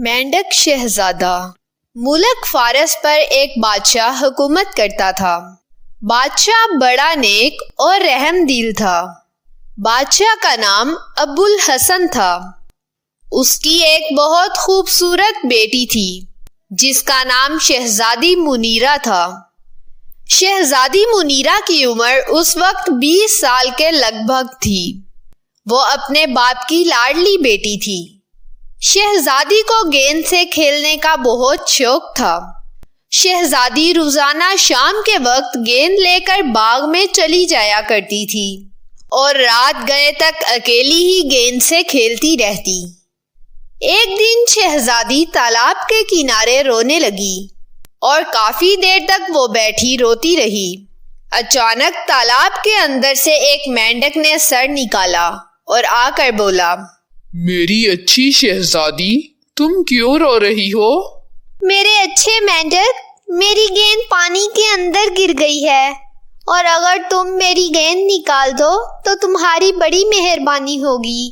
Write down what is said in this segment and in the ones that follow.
مینڈک شہزادہ ملک فارس پر ایک بادشاہ حکومت کرتا تھا۔ بادشاہ بڑا نیک اور رحم دل تھا۔ بادشاہ کا نام ابو الحسن تھا۔ اس کی ایک بہت خوبصورت بیٹی تھی جس کا نام شہزادی منیرہ تھا۔ شہزادی منیرہ کی عمر اس وقت 20 سال کے لگ بھگ تھی۔ وہ اپنے باپ کی لاڈلی بیٹی تھی۔ شہزادی کو گیند سے کھیلنے کا بہت شوق تھا۔ شہزادی روزانہ شام کے وقت گیند لے کر باغ میں چلی جایا کرتی تھی اور رات گئے تک اکیلی ہی گیند سے کھیلتی رہتی۔ ایک دن شہزادی تالاب کے کنارے رونے لگی اور کافی دیر تک وہ بیٹھی روتی رہی۔ اچانک تالاب کے اندر سے ایک مینڈک نے سر نکالا اور آ کر بولا، میری اچھی شہزادی، تم کیوں رو رہی ہو؟ میرے اچھے مینڈک، میری گیند پانی کے اندر گر گئی ہے اور اگر تم میری گیند نکال دو تو تمہاری بڑی مہربانی ہوگی۔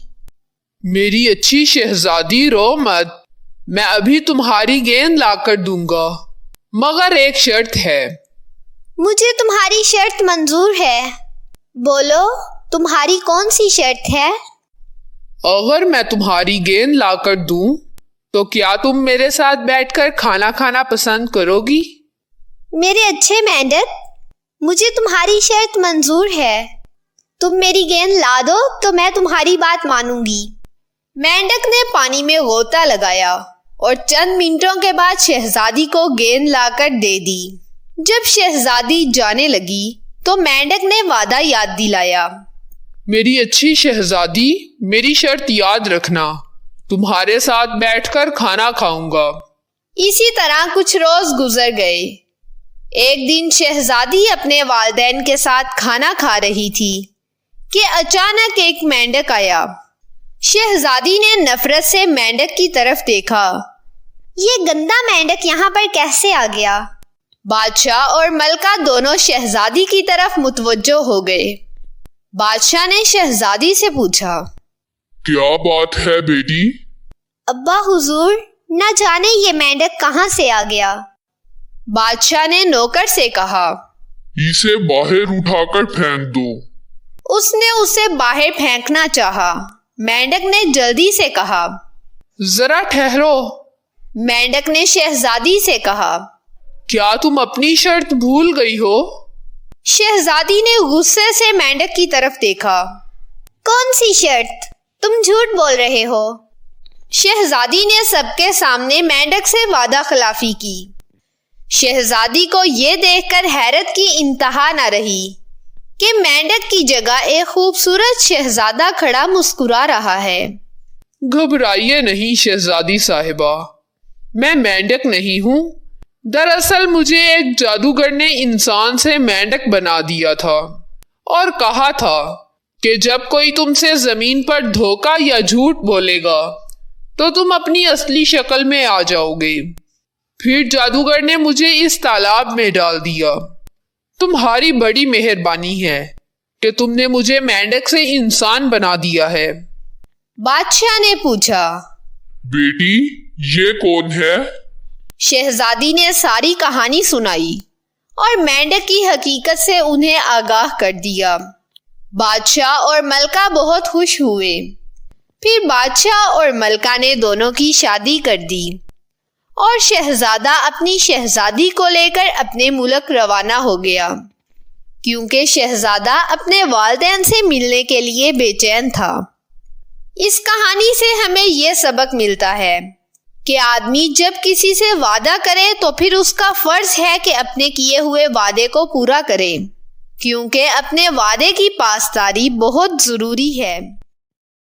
میری اچھی شہزادی، رو مت، میں ابھی تمہاری گیند لا کر دوں گا، مگر ایک شرط ہے۔ مجھے تمہاری شرط منظور ہے، بولو تمہاری کون سی شرط ہے؟ اگر میں تمہاری گیند لا کر دوں تو کیا تم میرے ساتھ بیٹھ کر کھانا کھانا پسند کرو گی؟ میرے اچھے مینڈک، مجھے تمہاری شرط منظور ہے، تم میری گیند لا دو تو میں تمہاری بات مانوں گی۔ مینڈک نے پانی میں غوطہ لگایا اور چند منٹوں کے بعد شہزادی کو گیند لا کر دے دی۔ جب شہزادی جانے لگی تو مینڈک نے وعدہ یاد دلایا، میری اچھی شہزادی، میری شرط یاد رکھنا، تمہارے ساتھ بیٹھ کر کھانا کھاؤں گا۔ اسی طرح کچھ روز گزر گئے۔ ایک دن شہزادی اپنے والدین کے ساتھ کھانا کھا رہی تھی کہ اچانک ایک مینڈک آیا۔ شہزادی نے نفرت سے مینڈک کی طرف دیکھا۔ یہ گندا مینڈک یہاں پر کیسے آ گیا؟ بادشاہ اور ملکہ دونوں شہزادی کی طرف متوجہ ہو گئے۔ بادشاہ نے شہزادی سے پوچھا، کیا بات ہے بیٹی؟ ابا حضور، نہ جانے یہ مینڈک کہاں سے آ گیا۔ بادشاہ نے نوکر سے کہا، اسے باہر اٹھا کر پھینک دو۔ اس نے اسے باہر پھینکنا چاہا۔ مینڈک نے جلدی سے کہا، ذرا ٹھہرو۔ مینڈک نے شہزادی سے کہا، کیا تم اپنی شرط بھول گئی ہو؟ شہزادی نے غصے سے مینڈک کی طرف دیکھا۔ کون سی شرط؟ تم جھوٹ بول رہے ہو۔ شہزادی نے سب کے سامنے مینڈک سے وعدہ خلافی کی۔ شہزادی کو یہ دیکھ کر حیرت کی انتہا نہ رہی کہ مینڈک کی جگہ ایک خوبصورت شہزادہ کھڑا مسکرا رہا ہے۔ گھبرائیے نہیں شہزادی صاحبہ، میں مینڈک نہیں ہوں۔ دراصل مجھے ایک جادوگر نے انسان سے مینڈک بنا دیا تھا اور کہا تھا کہ جب کوئی تم سے زمین پر دھوکہ یا جھوٹ بولے گا تو تم اپنی اصلی شکل میں آ جاؤ گے۔ پھر جادوگر نے مجھے اس تالاب میں ڈال دیا۔ تمہاری بڑی مہربانی ہے کہ تم نے مجھے مینڈک سے انسان بنا دیا ہے۔ بادشاہ نے پوچھا، بیٹی یہ کون ہے؟ شہزادی نے ساری کہانی سنائی اور مینڈک کی حقیقت سے انہیں آگاہ کر دیا۔ بادشاہ اور ملکہ بہت خوش ہوئے۔ پھر بادشاہ اور ملکہ نے دونوں کی شادی کر دی اور شہزادہ اپنی شہزادی کو لے کر اپنے ملک روانہ ہو گیا، کیونکہ شہزادہ اپنے والدین سے ملنے کے لیے بے چین تھا۔ اس کہانی سے ہمیں یہ سبق ملتا ہے کہ آدمی جب کسی سے وعدہ کرے تو پھر اس کا فرض ہے کہ اپنے کیے ہوئے وعدے کو پورا کرے، کیونکہ اپنے وعدے کی پاسداری بہت ضروری ہے۔